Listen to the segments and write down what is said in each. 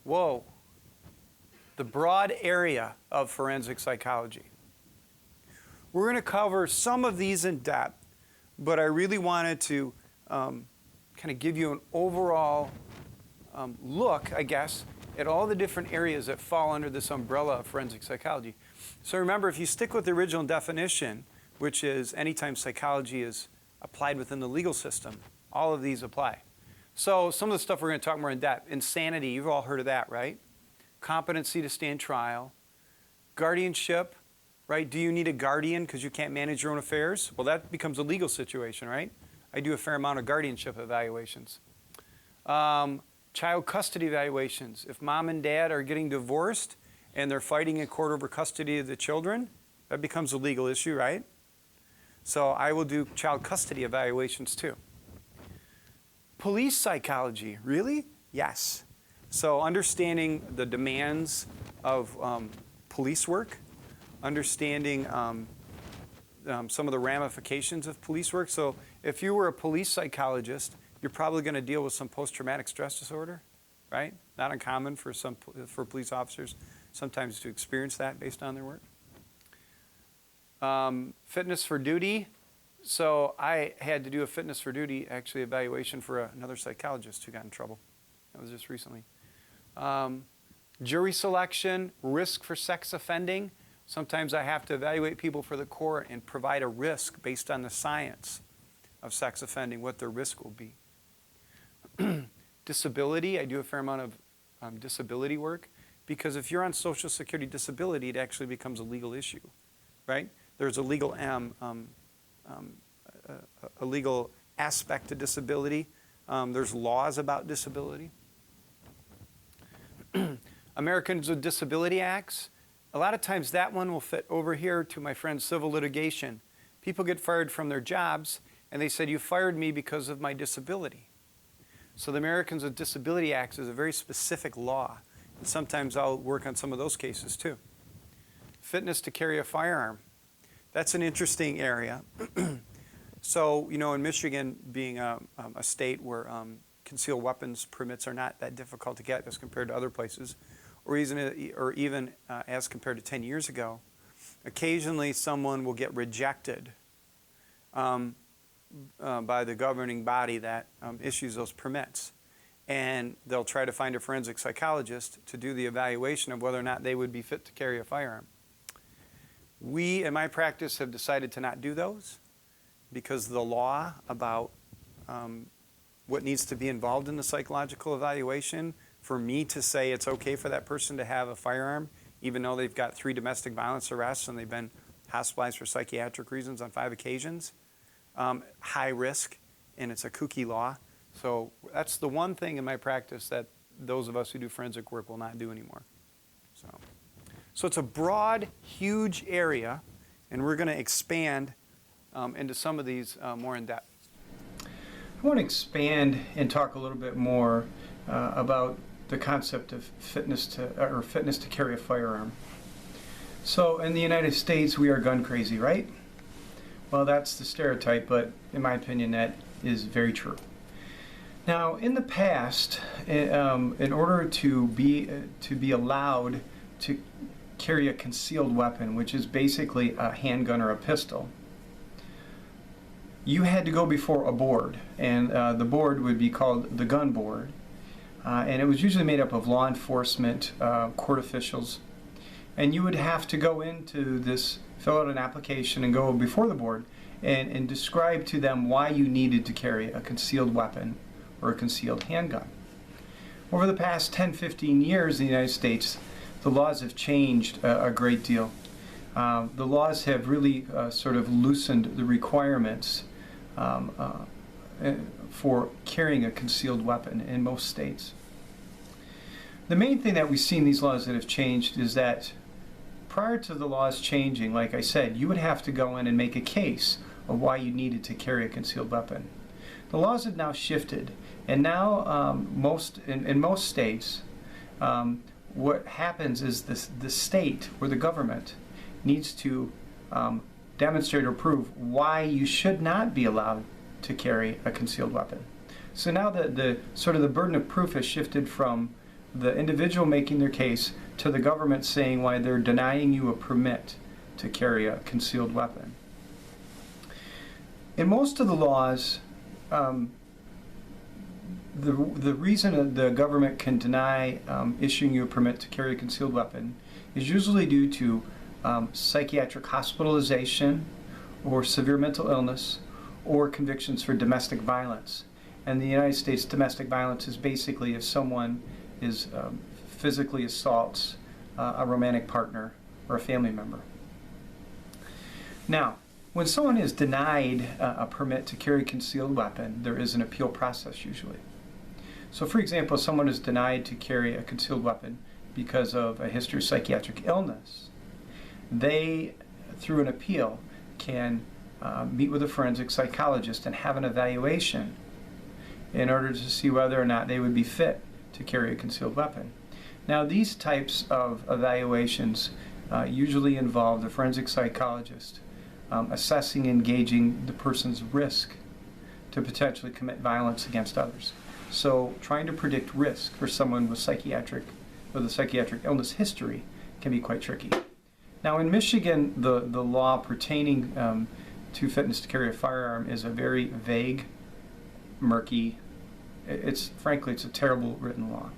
Whoa. The broad area of forensic psychology. We're going to cover some of these in depth, but I really wanted to kind of give you an overall look, I guess, at all the different areas that fall under this umbrella of forensic psychology. So remember, if you stick with the original definition, which is anytime psychology is applied within the legal system, all of these apply. So some of the stuff we're going to talk more in depth. Insanity, you've all heard of that, right? Competency to stand trial. Guardianship, right? Do you need a guardian because you can't manage your own affairs? Well, that becomes a legal situation, right? I do a fair amount of guardianship evaluations. Child custody evaluations. If mom and dad are getting divorced and they're fighting in court over custody of the children, that becomes a legal issue, right? So I will do child custody evaluations too. Police psychology, really? Yes. So understanding the demands of police work, understanding some of the ramifications of police work. So if you were a police psychologist, you're probably going to deal with some post-traumatic stress disorder, right? Not uncommon for police officers sometimes to experience that based on their work. Fitness for duty. So I had to do a fitness for duty, actually, evaluation for another psychologist who got in trouble. That was just recently. Jury selection, risk for sex offending. Sometimes I have to evaluate people for the court and provide a risk based on the science of sex offending, what their risk will be. Disability, I do a fair amount of disability work, because if you're on Social Security disability, it actually becomes a legal issue, right? There's a legal aspect to disability. There's laws about disability. Americans with Disability Acts. A lot of times that one will fit over here to my friend's civil litigation. People get fired from their jobs, and they said, you fired me because of my disability. So the Americans with Disability Acts is a very specific law. And sometimes I'll work on some of those cases too. Fitness to carry a firearm. That's an interesting area. So, you know, in Michigan, being a state where concealed weapons permits are not that difficult to get as compared to other places, or even as compared to 10 years ago, occasionally someone will get rejected by the governing body that issues those permits. And they'll try to find a forensic psychologist to do the evaluation of whether or not they would be fit to carry a firearm. We, in my practice, have decided to not do those because the law about what needs to be involved in the psychological evaluation, for me to say it's okay for that person to have a firearm, even though they've got 3 domestic violence arrests and they've been hospitalized for psychiatric reasons on 5 occasions, high risk, and it's a kooky law. So that's the one thing in my practice that those of us who do forensic work will not do anymore. So it's a broad, huge area, and we're going to expand into some of these more in depth. I want to expand and talk a little bit more about the concept of fitness to carry a firearm. So in the United States, we are gun crazy, right? Well, that's the stereotype, but in my opinion, that is very true. Now, in the past, in order to be allowed to carry a concealed weapon, which is basically a handgun or a pistol, you had to go before a board, and the board would be called the gun board, and it was usually made up of law enforcement, court officials, and you would have to go into this, fill out an application and go before the board and describe to them why you needed to carry a concealed weapon or a concealed handgun. Over the past 10-15 years in the United States, the laws have changed a great deal. The laws have really sort of loosened the requirements for carrying a concealed weapon in most states. The main thing that we see in these laws that have changed is that prior to the laws changing, like I said, you would have to go in and make a case of why you needed to carry a concealed weapon. The laws have now shifted, and now in most states, what happens is the state or the government needs to demonstrate or prove why you should not be allowed to carry a concealed weapon. So now the burden of proof has shifted from the individual making their case to the government saying why they're denying you a permit to carry a concealed weapon. In most of the laws, the reason that the government can deny issuing you a permit to carry a concealed weapon is usually due to psychiatric hospitalization or severe mental illness or convictions for domestic violence. And the United States, domestic violence is basically if someone is physically assaults a romantic partner or a family member. Now, when someone is denied a permit to carry a concealed weapon, there is an appeal process usually. So for example, if someone is denied to carry a concealed weapon because of a history of psychiatric illness, they, through an appeal, can meet with a forensic psychologist and have an evaluation in order to see whether or not they would be fit to carry a concealed weapon. Now, these types of evaluations usually involve the forensic psychologist assessing and gauging the person's risk to potentially commit violence against others. So trying to predict risk for someone with a psychiatric illness history can be quite tricky. Now in Michigan, the law pertaining to fitness to carry a firearm is a very vague, murky, frankly, it's a terrible written law.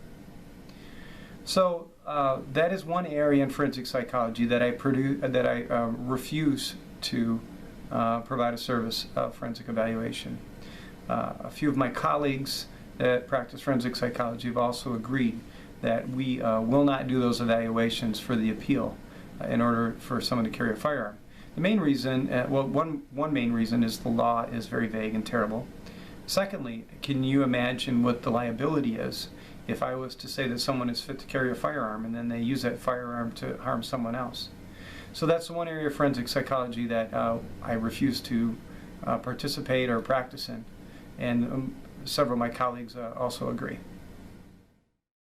So that is one area in forensic psychology that I refuse to provide a service of forensic evaluation. A few of my colleagues that practice forensic psychology have also agreed that we will not do those evaluations for the appeal in order for someone to carry a firearm. The main reason, one main reason is the law is very vague and terrible. Secondly, can you imagine what the liability is if I was to say that someone is fit to carry a firearm and then they use that firearm to harm someone else? So that's one area of forensic psychology that I refuse to participate or practice in, and several of my colleagues also agree.